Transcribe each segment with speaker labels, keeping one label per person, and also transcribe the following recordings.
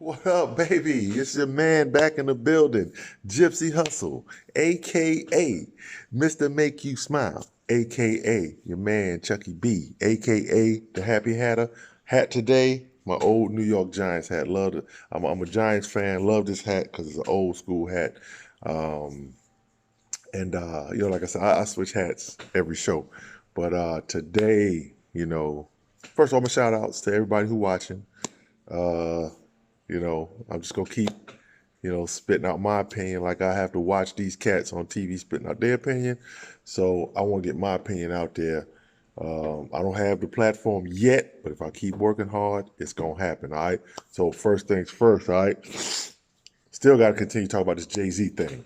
Speaker 1: What up, baby? It's your man back in the building, Gypsy Hustle, aka Mr. Make You Smile, aka your man Chucky B, aka the Happy Hatter. Hat today, my old New York Giants hat. Love it. I'm a Giants fan. Love this hat because it's an old school hat. Um, like I said, I switch hats every show. But today, first of all, my shout outs to everybody who watching. Uh, I'm just gonna keep, spitting out my opinion like I have to watch these cats on TV spitting out their opinion. So I want to get my opinion out there. I don't have the platform yet, but if I keep working hard, it's gonna happen. All right. So first things first. All right. Still got to continue to talk about this Jay-Z thing.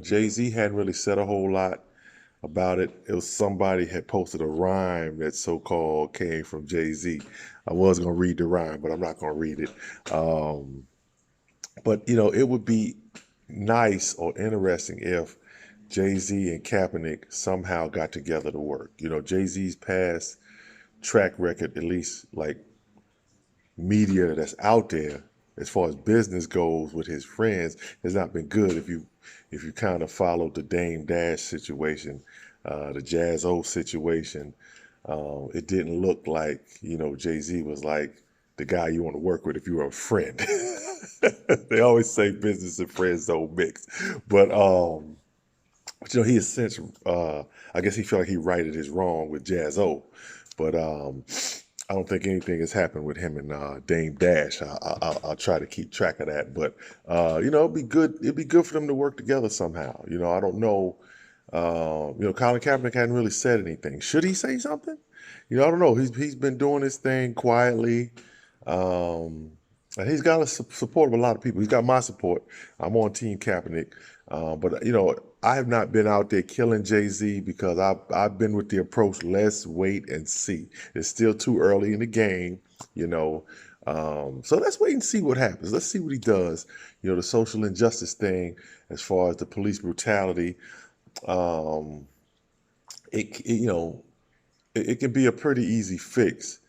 Speaker 1: Jay-Z hadn't really said a whole lot about it. It was somebody had posted a rhyme that so-called came from Jay-Z. I was gonna read the rhyme, but I'm not gonna read it. Um, but it would be nice or interesting if Jay-Z and Kaepernick somehow got together to work. Jay-Z's past track record, at least like media that's out there, as far as business goes with his friends, has not been good. If you kind of followed the Dame Dash situation, the Jazz O situation, it didn't look like Jay-Z was like the guy you want to work with if you were a friend. They always say business and friends don't mix, but he has since, I guess he felt like he righted his wrong with Jazz O, but I don't think anything has happened with him and Dame Dash. I'll try to keep track of that, but it'd be good. It'd be good for them to work together somehow. I don't know. Colin Kaepernick hadn't really said anything. Should he say something? I don't know. He's been doing his thing quietly. And he's got a support of a lot of people. He's got my support. I'm on Team Kaepernick. But I have not been out there killing Jay-Z because I've been with the approach, let's wait and see. It's still too early in the game, you know. So let's wait and see what happens. Let's see what he does. The social injustice thing, as far as the police brutality, um, it can be a pretty easy fix.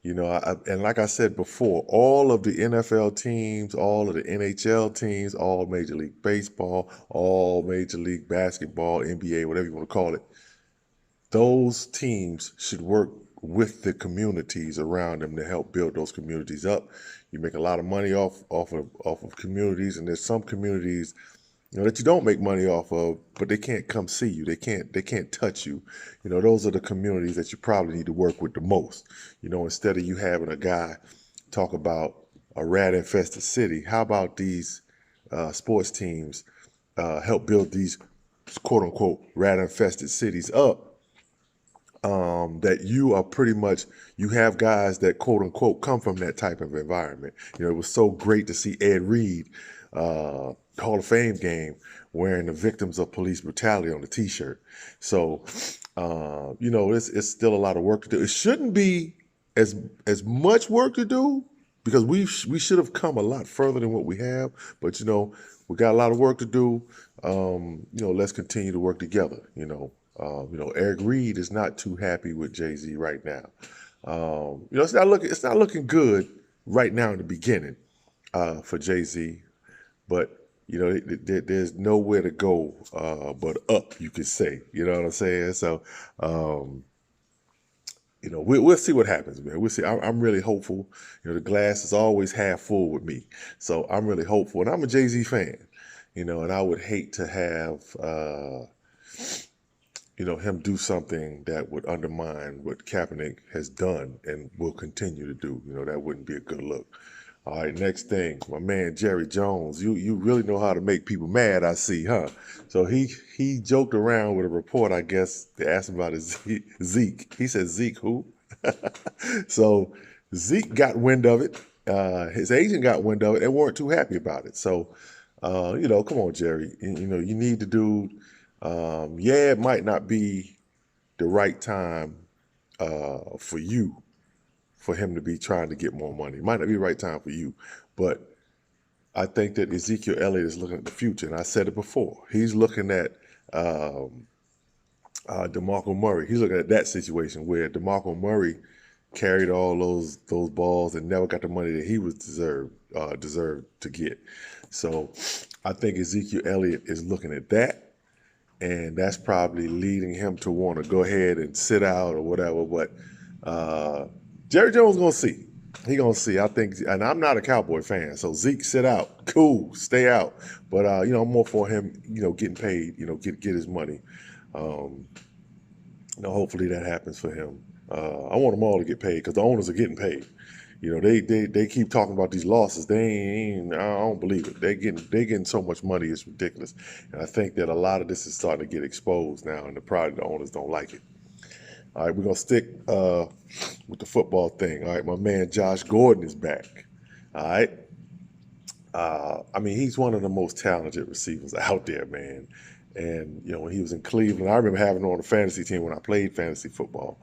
Speaker 1: And like I said before, all of the NFL teams, all of the NHL teams, all Major League Baseball, all Major League Basketball, NBA, whatever you want to call it, those teams should work with the communities around them to help build those communities up. You make a lot of money off of communities, and there's some communities that you don't make money off of, but they can't come see you. They can't touch you. Those are the communities that you probably need to work with the most. Instead of you having a guy talk about a rat infested city, how about these sports teams help build these quote unquote rat infested cities up? That you are pretty much, you have guys that quote unquote come from that type of environment. It was so great to see Ed Reed, Hall of Fame game, wearing the victims of police brutality on the T-shirt. So, it's still a lot of work to do. It shouldn't be as much work to do because we should have come a lot further than what we have. But we got a lot of work to do. Let's continue to work together. Eric Reed is not too happy with Jay-Z right now. It's not looking good right now in the beginning for Jay-Z, but there's nowhere to go but up, you could say. You know what I'm saying? So, we'll see what happens, man. We'll see. I'm really hopeful. The glass is always half full with me, so I'm really hopeful, and I'm a Jay-Z fan. And I would hate to have him do something that would undermine what Kaepernick has done and will continue to do. That wouldn't be a good look. All right, next thing, my man Jerry Jones. You really know how to make people mad, I see, huh? So he joked around with a report, I guess. They asked him about his Zeke. He said, Zeke who? So Zeke got wind of it. His agent got wind of it and weren't too happy about it. So, come on, Jerry. You need to do, it might not be the right time for you, for him to be trying to get more money. It might not be the right time for you, but I think that Ezekiel Elliott is looking at the future, and I said it before. He's looking at DeMarco Murray. He's looking at that situation where DeMarco Murray carried all those balls and never got the money that he was deserved to get. So I think Ezekiel Elliott is looking at that, and that's probably leading him to want to go ahead and sit out or whatever. But Jerry Jones gonna see. He gonna see. I think, and I'm not a Cowboy fan, so Zeke sit out, cool, stay out. But I'm more for him, getting paid, get his money. Um, hopefully that happens for him. I want them all to get paid because the owners are getting paid. They keep talking about these losses. I don't believe it. They getting so much money, it's ridiculous. And I think that a lot of this is starting to get exposed now, and probably the owners don't like it. All right, we're gonna stick with the football thing. All right, my man Josh Gordon is back. All right. He's one of the most talented receivers out there, man. And when he was in Cleveland, I remember having him on the fantasy team when I played fantasy football.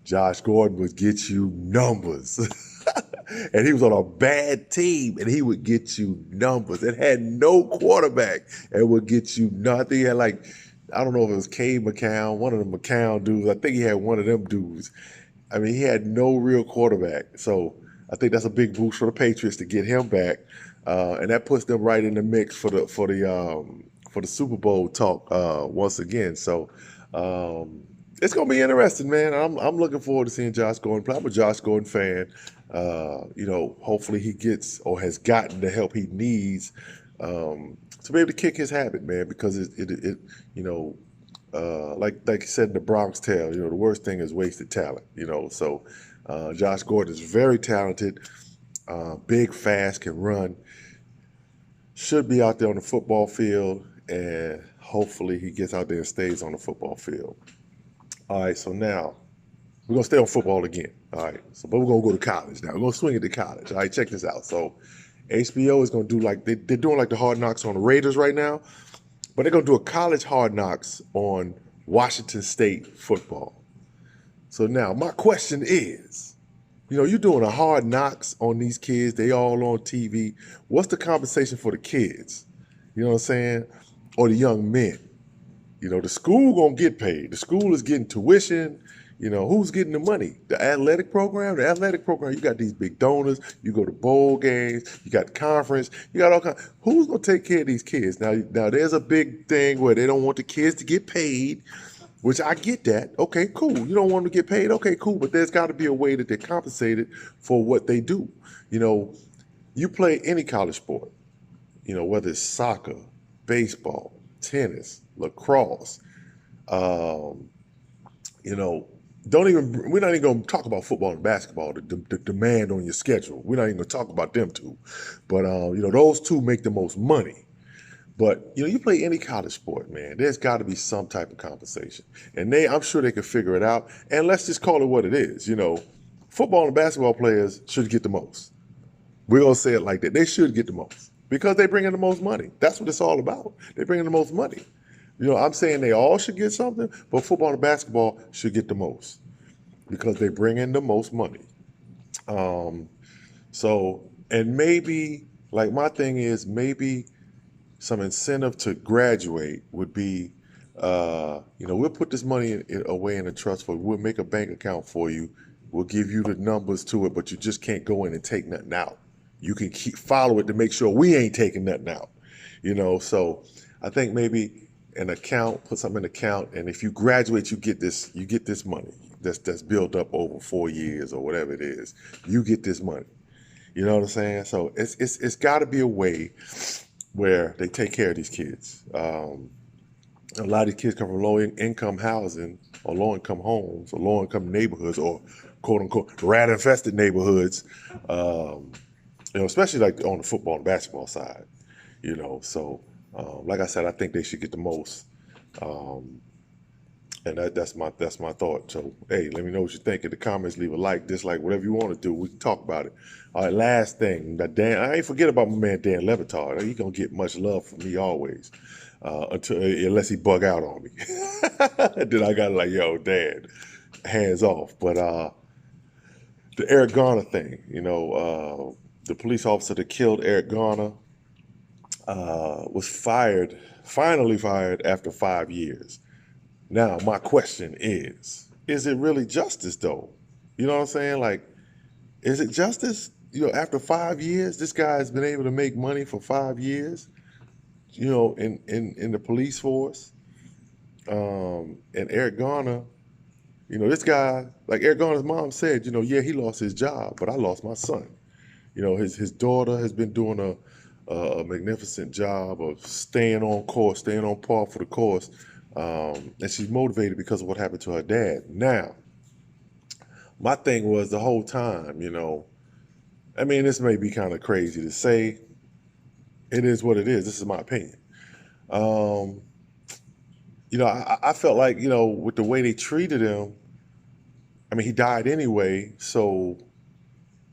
Speaker 1: Josh Gordon would get you numbers. And he was on a bad team, and he would get you numbers. It had no quarterback and would get you nothing. He had I don't know if it was Cade McCown, one of the McCown dudes. I think he had one of them dudes. He had no real quarterback. So I think that's a big boost for the Patriots to get him back, and that puts them right in the mix for the Super Bowl talk once again. So it's gonna be interesting, man. I'm looking forward to seeing Josh Gordon play. I'm a Josh Gordon fan. Hopefully he gets or has gotten the help he needs to be able to kick his habit, man. Because like you said in the Bronx Tale, the worst thing is wasted talent. So Josh Gordon is very talented, big, fast, can run. Should be out there on the football field, and hopefully he gets out there and stays on the football field. All right, so now we're gonna stay on football again. All right, but we're gonna go to college now. We're gonna swing it to college. All right, check this out. So HBO is gonna do they're doing the Hard Knocks on the Raiders right now, but they're gonna do a college Hard Knocks on Washington State football. So now my question is, you're doing a Hard Knocks on these kids. They all on TV. What's the compensation for the kids? You know what I'm saying? Or the young men? The school gonna get paid. The school is getting tuition. Who's getting the money? The athletic program? The athletic program, you got these big donors. You go to bowl games. You got the conference. You got all kinds. Who's gonna take care of these kids? Now there's a big thing where they don't want the kids to get paid, which I get that. Okay, cool. You don't want them to get paid. Okay, cool. But there's got to be a way that they're compensated for what they do. You play any college sport, whether it's soccer, baseball, tennis, lacrosse, we're not even going to talk about football and basketball, the demand on your schedule. We're not even going to talk about them two. But, those two make the most money. But, you play any college sport, man, there's got to be some type of compensation. And I'm sure they can figure it out. And let's just call it what it is. Football and basketball players should get the most. We're going to say it like that. They should get the most because they bring in the most money. That's what it's all about. They bring in the most money. I'm saying they all should get something, but football and basketball should get the most because they bring in the most money. And maybe, my thing is, maybe some incentive to graduate would be, we'll put this money away in a trust fund. We'll make a bank account for you. We'll give you the numbers to it, but you just can't go in and take nothing out. You can follow it to make sure we ain't taking nothing out. So I think maybe an account, put something in an account, and if you graduate, you get this money that's built up over 4 years or whatever it is. You get this money. You know what I'm saying? So it's got to be a way where they take care of these kids. A lot of these kids come from low-income housing or low-income homes or low-income neighborhoods or quote-unquote rat-infested neighborhoods, especially on the football and basketball side. So like I said, I think they should get the most. And that's my thought. So, hey, let me know what you think in the comments. Leave a like, dislike, whatever you want to do. We can talk about it. All right, last thing. I ain't forget about my man Dan Levitard. He gonna get much love from me always, unless he bug out on me. Then I got yo, Dan, hands off. But the Eric Garner thing, the police officer that killed Eric Garner was finally fired after 5 years. Now, my question is it really justice, though? You know what I'm saying? Like, is it justice? You know, after 5 years, this guy has been able to make money for 5 years. You know, in the police force. And Eric Garner, you know, this guy, like Eric Garner's mom said, you know, yeah, he lost his job, but I lost my son. You know, his daughter has been doing a magnificent job of staying on course, staying on par for the course, and she's motivated because of what happened to her dad. Now, my thing was the whole time, you know, I mean, this may be kind of crazy to say. It is what it is. This is my opinion. Um, you know, I felt like, you know, with the way they treated him, I mean, he died anyway, so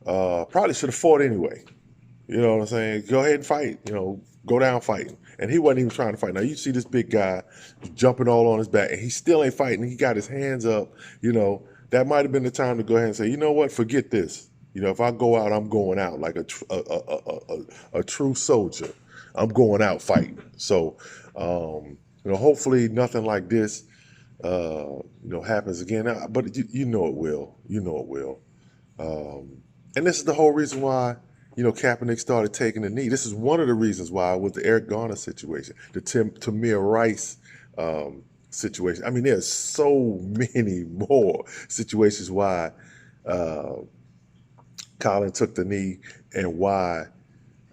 Speaker 1: probably should have fought anyway. You know what I'm saying? Go ahead and fight. You know, go down fighting. And he wasn't even trying to fight. Now you see this big guy jumping all on his back, and he still ain't fighting. He got his hands up. You know, that might have been the time to go ahead and say, you know what, forget this. You know, if I go out, I'm going out like a true soldier. I'm going out fighting. So, you know, hopefully nothing like this, you know, happens again. But you know it will. You know it will. And this is the whole reason why, you know, Kaepernick started taking the knee. This is one of the reasons why with the Eric Garner situation, the Tamir Rice situation. I mean, there's so many more situations why uh, Colin took the knee and why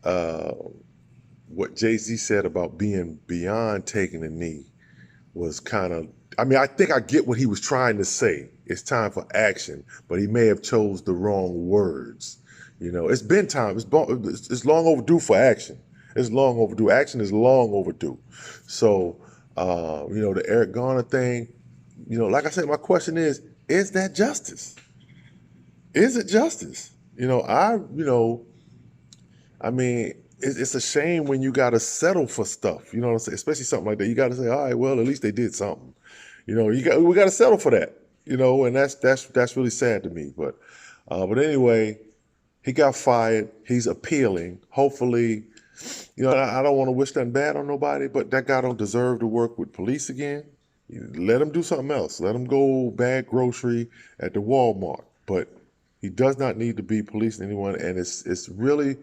Speaker 1: uh, what Jay-Z said about being beyond taking the knee was kind of, I mean, I think I get what he was trying to say. It's time for action, but he may have chose the wrong words. You know, it's been time. It's long overdue for action. It's long overdue. Action is long overdue. So, you know, the Eric Garner thing, you know, like I said, my question is that justice? Is it justice? You know, you know, I mean, it's a shame when you got to settle for stuff. You know what I'm saying? Especially something like that. You got to say, all right, well, at least they did something. You know, we got to settle for that. You know, and that's really sad to me. But anyway, he got fired. He's appealing. Hopefully, you know, I don't want to wish nothing bad on nobody, but that guy don't deserve to work with police again. Let him do something else. Let him go bag grocery at the Walmart. But he does not need to be policing anyone. And it's really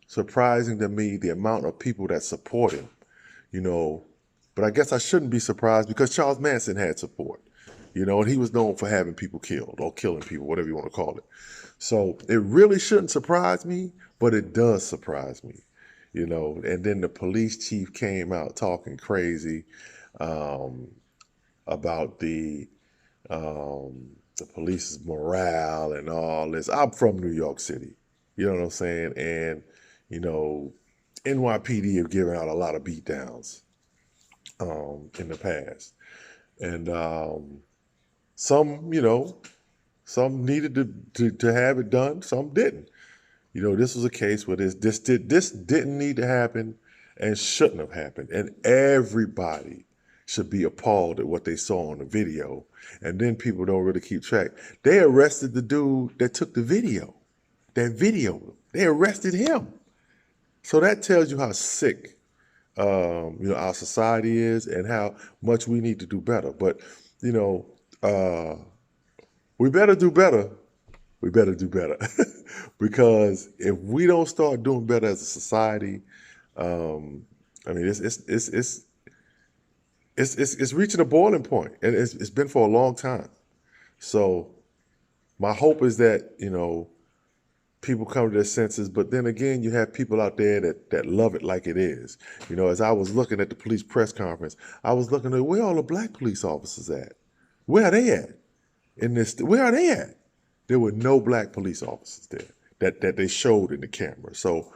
Speaker 1: surprising to me the amount of people that support him, you know. But I guess I shouldn't be surprised because Charles Manson had support, you know, and he was known for having people killed or killing people, whatever you want to call it. So it really shouldn't surprise me, but it does surprise me, you know. And then the police chief came out talking crazy um, about the police's morale and all this. I'm from New York City, you know what I'm saying? And, you know, NYPD have given out a lot of beatdowns in the past. And some, you know, some needed to have it done, some didn't. You know, this was a case where this didn't need to happen and shouldn't have happened. And everybody should be appalled at what they saw on the video. And then people don't really keep track. They arrested the dude that took the video. That video. They arrested him. So that tells you how sick you know, our society is and how much we need to do better. But, you know, we better do better. We better do better. Because if we don't start doing better as a society, I mean, it's reaching a boiling point, and it's been for a long time. So my hope is that, you know, people come to their senses, but then again, you have people out there that love it like it is. You know, as I was looking at the police press conference, I was looking at where all the black police officers at? Where are they at? Where are they at? There were no black police officers there that they showed in the camera. So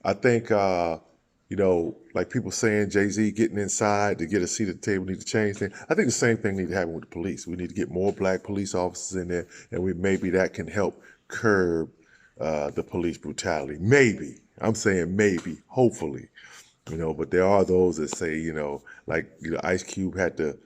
Speaker 1: I think, you know, like people saying Jay-Z getting inside to get a seat at the table need to change things. I think the same thing needs to happen with the police. We need to get more black police officers in there, and maybe that can help curb the police brutality. Maybe. I'm saying maybe, hopefully. You know, but there are those that say, you know, like, you know, Ice Cube had the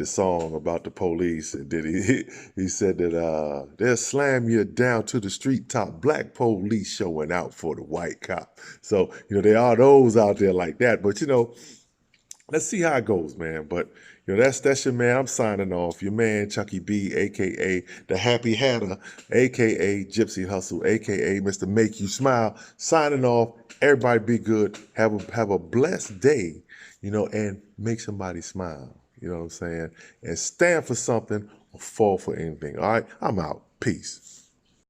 Speaker 1: song about the police, and then he said that they'll slam you down to the street top, black police showing out for the white cop. So, you know, there are those out there like that. But, you know, let's see how it goes, man. But that's your man. I'm signing off. Your man Chucky B, aka the Happy Hatter, aka Gypsy Hustle, aka Mr. Make You Smile. Signing off. Everybody be good. Have a blessed day, and make somebody smile. You know what I'm saying? And stand for something or fall for anything. All right, I'm out. Peace.